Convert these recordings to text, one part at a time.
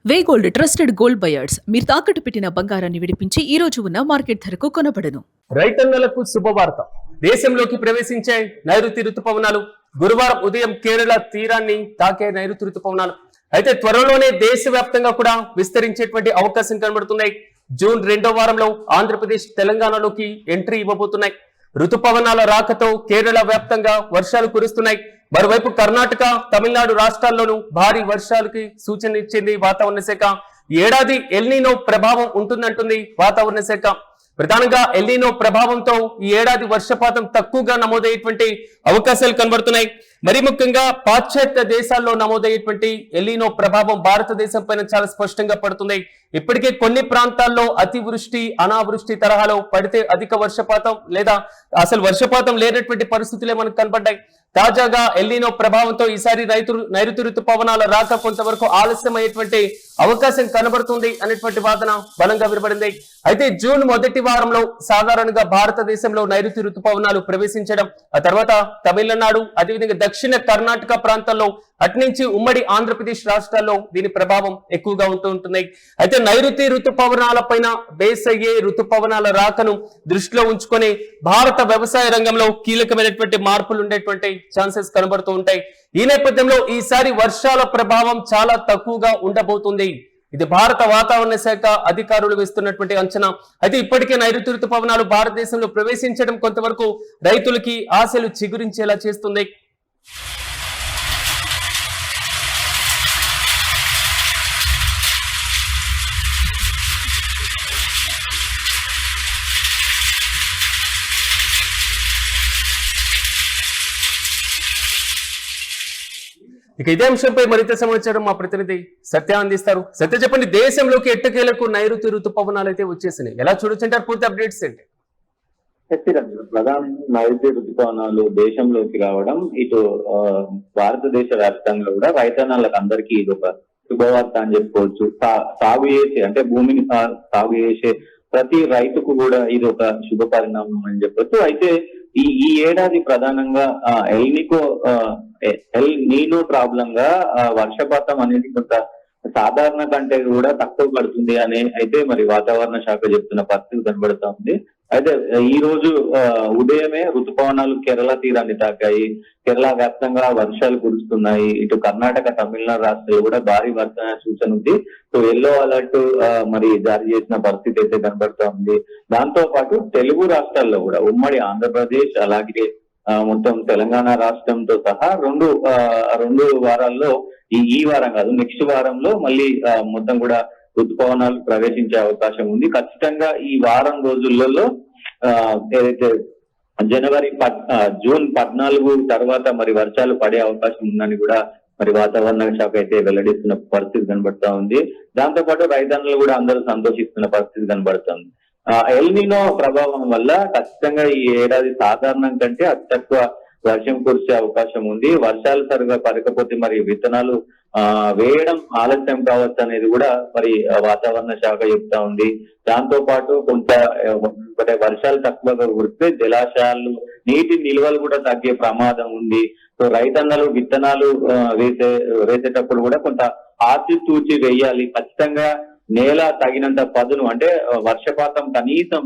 వే gold trusted gold buyers మీరు తాకట్టు పెట్టిన బంగారాన్ని విడిపించి ఈ రోజు ఉన్న మార్కెట్ ధరకు కొనబడను. రైతన్నలకు శుభవార్త. దేశంలోకి ప్రవేశించే నైరుతి రుతుపవనాలు గురువారం ఉదయం కేరళ తీరాన్ని తాకే నైరుతి రుతుపవనాలు అయితే త్వరలోనే దేశవ్యాప్తంగా కూడా విస్తరించేటువంటి అవకాశం కనబడుతున్నాయి. జూన్ 2వ వారంలో ఆంధ్రప్రదేశ్ తెలంగాణలోకి ఎంట్రీ ఇవ్వబోతున్నాయి. రుతుపవనాల రాకతో కేరళ వ్యాప్తంగా వర్షాలు కురుస్తున్నాయి. మరోవైపు కర్ణాటక, తమిళనాడు రాష్ట్రాల్లోనూ భారీ వర్షాలకి సూచన ఇచ్చింది వాతావరణ శాఖ. ఏడాది ఎల్నినో ప్రభావం ఉంటుందంటుంది వాతావరణ శాఖ. ప్రధానంగా ఎల్నినో ప్రభావంతో ఈ ఏడాది వర్షపాతం తక్కువగా నమోదయ్యేటువంటి అవకాశాలు కనబడుతున్నాయి. మరి ముఖ్యంగా పాశ్చాత్య దేశాల్లో నమోదయ్యేటువంటి ఎల్నినో ప్రభావం భారతదేశం పైన చాలా స్పష్టంగా పడుతుంది. ఇప్పటికే కొన్ని ప్రాంతాల్లో అతివృష్టి, అనావృష్టి తరహాలో పడితే అధిక వర్షపాతం లేదా అసలు వర్షపాతం లేనటువంటి పరిస్థితులే మనకు కనబడ్డాయి. తాజాగా ఎల్నినో ప్రభావంతో ఈసారి నైరుతి రుతుపవనాల రాక కొంతవరకు ఆలస్యమయ్యేటువంటి అవకాశం కనబడుతుంది అనేటువంటి వాదన బలంగా వినబడింది. అయితే జూన్ మొదటి వారంలో సాధారణంగా భారతదేశంలో నైరుతి రుతుపవనాలు ప్రవేశించడం, ఆ తర్వాత తమిళనాడు, అదేవిధంగా దక్షిణ కర్ణాటక ప్రాంతాల్లో అట్నుంచి ఉమ్మడి ఆంధ్రప్రదేశ్ రాష్ట్రాల్లో దీని ప్రభావం ఎక్కువగా ఉంటుంది. అయితే నైరుతి రుతుపవనాల పైన బేస్ అయ్యే రుతుపవనాల రాకను దృష్టిలో ఉంచుకొని భారత వ్యవసాయ రంగంలో కీలకమైనటువంటి మార్పులు ఉండేటువంటి ఛాన్సెస్ కనబడుతూ ఉంటాయి. ఈ నేపథ్యంలో ఈసారి వర్షాల ప్రభావం చాలా తక్కువగా ఉండబోతుంది. ఇది భారత వాతావరణ శాఖ అధికారులు వేస్తున్నటువంటి అంచనా. అయితే ఇప్పటికే నైరుతి రుతుపవనాలు భారతదేశంలో ప్రవేశించడం కొంతవరకు రైతులకి ఆశలు చిగురించేలా చేస్తుంది. ఇక ఇదే అంశంపై మరింత సమాచారం మా ప్రతినిధి సత్య అందిస్తారు. సత్య, చెప్పండి, దేశంలోకి ఎట్టకేలకు నైరుతి రుతుపవనాలు అయితే వచ్చేసినాయి, ఎలా చూడొచ్చు అంటారు? పూర్తి అప్డేట్స్ ఏంటి? ప్రధానంగా నైరుతి రుతుపవనాలు దేశంలోకి రావడం ఇటు భారతదేశ వ్యాప్తంగా కూడా రైతన్నలకు అందరికీ ఇది ఒక శుభవార్త అని చెప్పుకోవచ్చు. సాగు చేసే అంటే భూమిని సాగు చేసే ప్రతి రైతుకు కూడా ఇది ఒక శుభ పరిణామం అని చెప్పొచ్చు. అయితే ఈ ఏడాది ప్రధానంగా ఎల్ నీనో ప్రాబ్లం గా వర్షపాతం అనేది కొంత సాధారణ కంటే కూడా తక్కువ పడుతుంది అని అయితే మరి వాతావరణ శాఖ చెప్తున్న పరిస్థితి కనబడుతా ఉంది. అయితే ఈ రోజు ఉదయమే రుతుపవనాలు కేరళ తీరాన్ని తాకాయి. కేరళ వ్యాప్తంగా వర్షాలు కురుస్తున్నాయి. ఇటు కర్ణాటక, తమిళనాడు రాష్ట్రాలు కూడా భారీ వర్ష సూచన ఉంది. సో ఎల్లో అలర్ట్ మరి జారీ చేసిన పరిస్థితి అయితే కనబడుతా ఉంది. దాంతో పాటు తెలుగు రాష్ట్రాల్లో కూడా ఉమ్మడి ఆంధ్రప్రదేశ్ అలాగే మొత్తం తెలంగాణ రాష్ట్రంతో సహా రెండు వారాల్లో ఈ వారం కాదు, నెక్స్ట్ వారంలో మళ్ళీ మొత్తం కూడా రుతుపవనాలు ప్రవేశించే అవకాశం ఉంది. ఖచ్చితంగా ఈ వారం రోజులలో ఏదైతే జూన్ 14 తర్వాత మరి వర్షాలు పడే అవకాశం ఉందని కూడా మరి వాతావరణ శాఖ అయితే వెల్లడిస్తున్న పరిస్థితి కనబడుతా ఉంది. దాంతో పాటు రైతన్నులు కూడా అందరూ సంతోషిస్తున్న పరిస్థితి కనబడుతుంది. ఎల్నినో ప్రభావం వల్ల ఖచ్చితంగా ఈ ఏడాది సాధారణం కంటే అతి తక్కువ వర్షం కురిసే అవకాశం ఉంది. వర్షాలు సరిగా పడకపోతే మరి విత్తనాలు వేయడం ఆలస్యం కావచ్చు అనేది కూడా మరి వాతావరణ శాఖ చెప్తా ఉంది. దాంతో పాటు కొంత వర్షాలు తక్కువగా కురిస్తే జలాశయాలు నీటి నిల్వలు కూడా తగ్గే ప్రమాదం ఉంది. సో రైతన్నలు విత్తనాలు వేసేటప్పుడు కూడా కొంత ఆచితూచి వేయాలి. ఖచ్చితంగా నేల తగినంత పదును అంటే వర్షపాతం కనీసం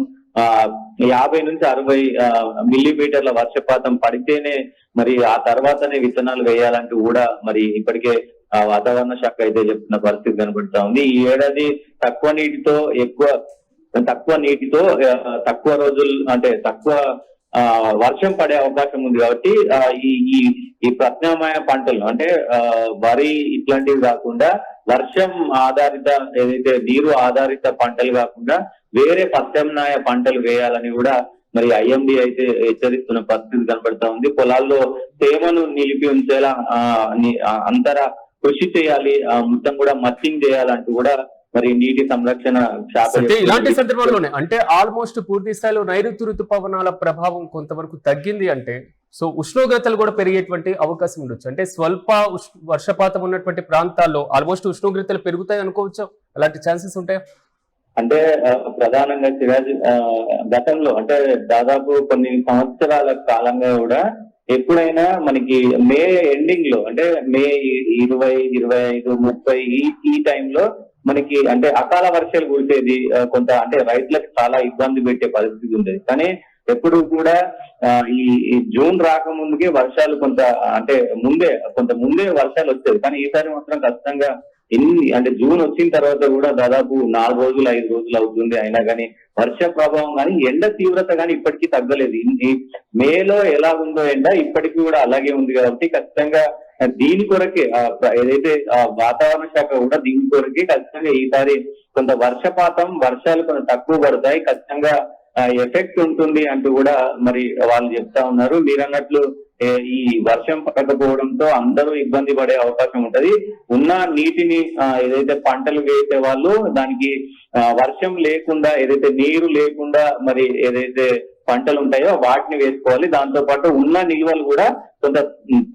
50 నుంచి 60 మిల్లీమీటర్ల వర్షపాతం పడితేనే మరి ఆ తర్వాతనే విత్తనాలు వేయాలంటూ కూడా మరి ఇప్పటికే వాతావరణ శాఖ అయితే చెప్తున్న పరిస్థితి కనబడుతా ఉంది. ఈ ఏడాది తక్కువ నీటితో తక్కువ రోజులు అంటే తక్కువ వర్షం పడే అవకాశం ఉంది. కాబట్టి ఈ ప్రత్యామ్నాయ పంటలు అంటే వరి ఇట్లాంటివి కాకుండా వర్షం ఆధారిత ఏదైతే నీరు ఆధారిత పంటలు కాకుండా వేరే ప్రత్యామ్నాయ పంటలు వేయాలని కూడా మరి ఐఎండి అయితే హెచ్చరిస్తున్న పరిస్థితి కనబడతా ఉంది. పొలాల్లో తేమను నిలిపి ఉంచేలా అంతర కృషి చేయాలి, మొత్తం కూడా మల్చింగ్ చేయాలంటూ కూడా మరి నీటి సంరక్షణ శాఖ ఇలాంటి సందర్భంలోనే అంటే ఆల్మోస్ట్ పూర్తి స్థాయిలో నైరుతి రుతుపవనాల ప్రభావం కొంతవరకు తగ్గింది అంటే సో ఉష్ణోగ్రతలు కూడా పెరిగేటువంటి అవకాశం ఉండొచ్చు. అంటే స్వల్ప వర్షపాతం ఉన్నటువంటి ప్రాంతాల్లో ఆల్మోస్ట్ ఉష్ణోగ్రతలు పెరుగుతాయి అనుకోవచ్చు, అలాంటి ఛాన్సెస్ ఉంటాయా? అంటే ప్రధానంగా సిరాజ్ గతంలో అంటే దాదాపు కొన్ని సంవత్సరాల కాలంగా కూడా ఎప్పుడైనా మనకి మే ఎండింగ్ లో అంటే మే 20, 25, 30 ఈ టైంలో మనకి అంటే అకాల వర్షాలు కురిసేది, కొంత అంటే రైతులకు చాలా ఇబ్బంది పెట్టే పరిస్థితి ఉండేది. కానీ ఎప్పుడు కూడా ఈ జూన్ రాకముందుకే వర్షాలు కొంత ముందే వర్షాలు వచ్చేది. కానీ ఈసారి మాత్రం ఖచ్చితంగా అంటే జూన్ వచ్చిన తర్వాత కూడా దాదాపు 4 రోజులు 5 రోజులు అవుతుంది. అయినా కానీ వర్ష ప్రభావం కానీ ఎండ తీవ్రత కానీ ఇప్పటికీ తగ్గలేదు. మేలో ఎలా ఉందో ఎండ ఇప్పటికీ కూడా అలాగే ఉంది కాబట్టి ఖచ్చితంగా దీని కొరకే ఏదైతే వాతావరణ శాఖ కూడా దీని కొరకే ఖచ్చితంగా ఈసారి కొంత వర్షాలు కొంత తక్కువ పడతాయి, ఖచ్చితంగా ఎఫెక్ట్ ఉంటుంది అంటూ కూడా మరి వాళ్ళు చెప్తా ఉన్నారు. మీరన్నట్లు ఈ వర్షం పడకపోవడంతో అందరూ ఇబ్బంది పడే అవకాశం ఉంటది. ఉన్న నీటిని ఏదైతే పంటలు వేసే వాళ్ళు దానికి వర్షం లేకుండా, ఏదైతే నీరు లేకుండా మరి ఏదైతే పంటలు ఉంటాయో వాటిని వేసుకోవాలి. దాంతో పాటు ఉన్న నిల్వలు కూడా కొంత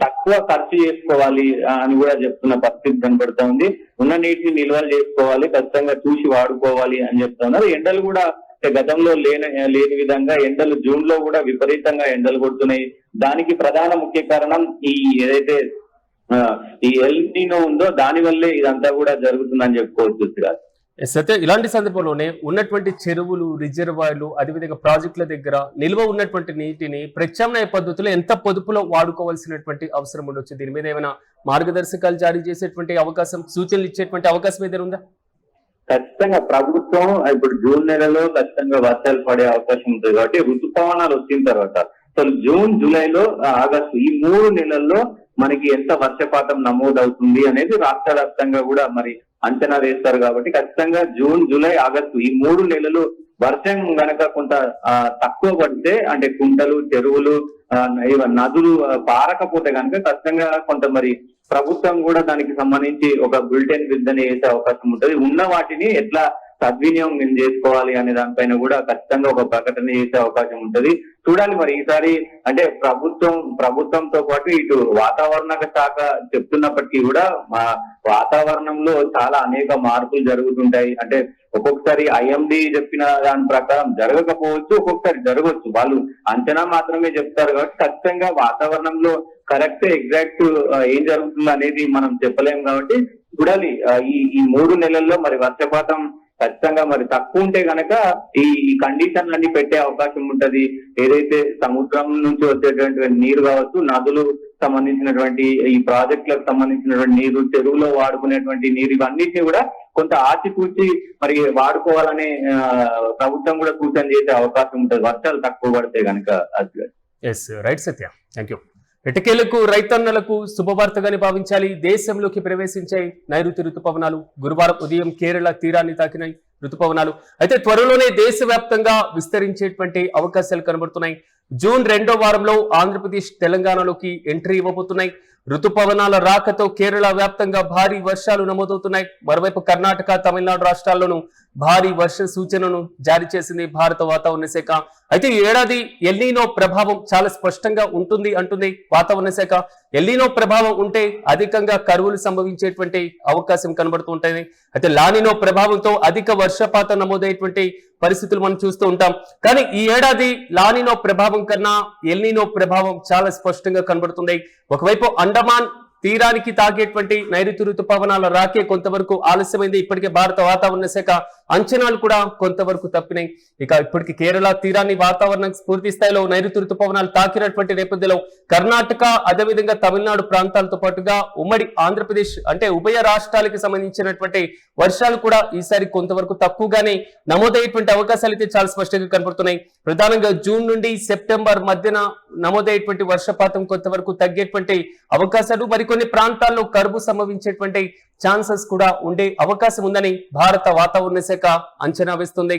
తక్కువ ఖర్చు చేసుకోవాలి అని కూడా చెప్తున్న పరిస్థితి కనబడుతా ఉంది. ఉన్న నీటిని నిల్వలు చేసుకోవాలి, ఖచ్చితంగా చూసి వాడుకోవాలి అని చెప్తా ఉన్నారు. ఎండలు కూడా గతంలో లేని విధంగా ఎండలు జూన్ లో కూడా విపరీతంగా ఎండలు కొడుతున్నాయి. దానికి ప్రధాన ముఖ్య కారణం ఏదైతే ఈ ఎల్ నీనో ఉందో దాని వల్లే ఇదంతా కూడా జరుగుతుందని చెప్పుకోవచ్చు. అయితే ఇలాంటి సందర్భంలోనే ఉన్నటువంటి చెరువులు, రిజర్వాయర్లు, అదేవిధంగా ప్రాజెక్టుల దగ్గర నిల్వ ఉన్నటువంటి నీటిని ప్రత్యామ్నాయ పద్ధతిలో ఎంత పొదుపులో వాడుకోవాల్సినటువంటి అవసరం ఉండొచ్చు? దీని మీద ఏమైనా మార్గదర్శకాలు జారీ చేసేటువంటి అవకాశం, సూచనలు ఇచ్చేటువంటి అవకాశం ఏదైనా ఉందా? ఖచ్చితంగా ప్రభుత్వం ఇప్పుడు జూన్ నెలలో ఖచ్చితంగా వర్షాలు పడే అవకాశం ఉంటుంది కాబట్టి ఋతుపవనాలు వచ్చిన తర్వాత అసలు జూన్, జూలైలో, ఆగస్టు ఈ 3 నెలల్లో మనకి ఎంత వర్షపాతం నమోదవుతుంది అనేది రాష్ట్ర వ్యాప్తంగా కూడా మరి అంచనా వేస్తారు. కాబట్టి ఖచ్చితంగా జూన్, జూలై, ఆగస్టు ఈ 3 నెలలు వర్షం గనక కొంత తక్కువ పడితే, అంటే కుంటలు, చెరువులు, నదులు పారకపోతే కనుక ఖచ్చితంగా కొంత మరి ప్రభుత్వం కూడా దానికి సంబంధించి ఒక బులెటిన్ విడుదల చేసే అవకాశం ఉంటుంది. ఉన్న వాటిని ఎట్లా సద్వినియోగం చేసుకోవాలి అనే దానిపైన కూడా ఖచ్చితంగా ఒక ప్రకటన చేసే అవకాశం ఉంటుంది. చూడాలి మరి ఈసారి అంటే ప్రభుత్వంతో పాటు ఇటు వాతావరణ శాఖ చెప్తున్నప్పటికీ కూడా వాతావరణంలో చాలా అనేక మార్పులు జరుగుతుంటాయి. అంటే ఒక్కొక్కసారి ఐఎండి చెప్పిన దాని ప్రకారం జరగకపోవచ్చు, ఒక్కొక్కసారి జరగవచ్చు. వాళ్ళు అంచనా మాత్రమే చెప్తారు కాబట్టి ఖచ్చితంగా వాతావరణంలో కరెక్ట్ ఎగ్జాక్ట్ ఏం జరుగుతుందో అనేది మనం చెప్పలేము. కాబట్టి చూడాలి ఈ 3 నెలల్లో మరి వర్షపాతం ఖచ్చితంగా మరి తక్కువ ఉంటే గనక ఈ కండిషన్లు అన్ని పెట్టే అవకాశం ఉంటది. ఏదైతే సముద్రం నుంచి వచ్చేటువంటి నీరు కావచ్చు, నదులు సంబంధించినటువంటి ఈ ప్రాజెక్టులకు సంబంధించినటువంటి నీరు, చెరువులో వాడుకునేటువంటి నీరు, ఇవన్నిటిని కూడా కొంత ఆచితూచి మరి వాడుకోవాలని ప్రభుత్వం కూడా సూచన చేసే అవకాశం ఉంటుంది వర్షాలు తక్కువ పడితే కనుక. Right Satya, thank you. ఎటకేలకు రైతన్నలకు శుభవార్తగానే భావించాలి. దేశంలోకి ప్రవేశించే నైరుతి రుతుపవనాలు గురువారం ఉదయం కేరళ తీరాన్ని తాకినాయి రుతుపవనాలు. అయితే త్వరలోనే దేశవ్యాప్తంగా విస్తరించేటువంటి అవకాశాలు కనబడుతున్నాయి. జూన్ 2వ వారంలో ఆంధ్రప్రదేశ్, తెలంగాణలోకి ఎంట్రీ ఇవ్వబోతున్నాయి. రుతుపవనాల రాకతో కేరళ వ్యాప్తంగా భారీ వర్షాలు నమోదవుతున్నాయి. మరోవైపు కర్ణాటక, తమిళనాడు రాష్ట్రాల్లోనూ భారీ వర్ష సూచనను జారీ చేసింది భారత వాతావరణ శాఖ. అయితే ఈ ఏడాది ఎల్ నీనో ప్రభావం చాలా స్పష్టంగా ఉంటుంది అంటుంది వాతావరణ శాఖ. ఎల్ నీనో ప్రభావం ఉంటే అధికంగా కరువులు సంభవించేటువంటి అవకాశం కనబడుతూ ఉంటాయి. అయితే లానినో ప్రభావంతో అధిక వర్షపాతం నమోదయ్యేటువంటి పరిస్థితులు మనం చూస్తూ ఉంటాం. కానీ ఈ ఏడాది లానినో ప్రభావం కన్నా ఎల్ నీనో ప్రభావం చాలా స్పష్టంగా కనబడుతుంది. ఒకవైపు అండమాన్ తీరానికి తాకేటువంటి నైరుతి ఋతుపవనాల రాకే కొంతవరకు ఆలస్యమైంది. ఇప్పటికే భారత వాతావరణ శాఖ అంచనాలు కూడా కొంతవరకు తప్పినాయి. ఇక ఇప్పటికి కేరళ తీరాన్ని వాతావరణం పూర్తి స్థాయిలో నైరుతి ఋతుపవనాలు తాకినటువంటి నేపథ్యంలో కర్ణాటక, అదేవిధంగా తమిళనాడు ప్రాంతాలతో పాటుగా ఉమ్మడి ఆంధ్రప్రదేశ్ అంటే ఉభయ రాష్ట్రాలకు సంబంధించినటువంటి వర్షాలు కూడా ఈసారి కొంతవరకు తక్కువగానే నమోదయ్యేటువంటి అవకాశాలు అయితే చాలా స్పష్టంగా కనబడుతున్నాయి. ప్రధానంగా జూన్ నుండి సెప్టెంబర్ మధ్యన నమోదయ్యేటువంటి వర్షపాతం కొంతవరకు తగ్గేటువంటి అవకాశాలు, మరికొన్ని ప్రాంతాల్లో కరువు సంభవించేటువంటి ఛాన్సెస్ కూడా ఉండే అవకాశం ఉందని భారత వాతావరణ శాఖ అంచనా వేస్తుంది.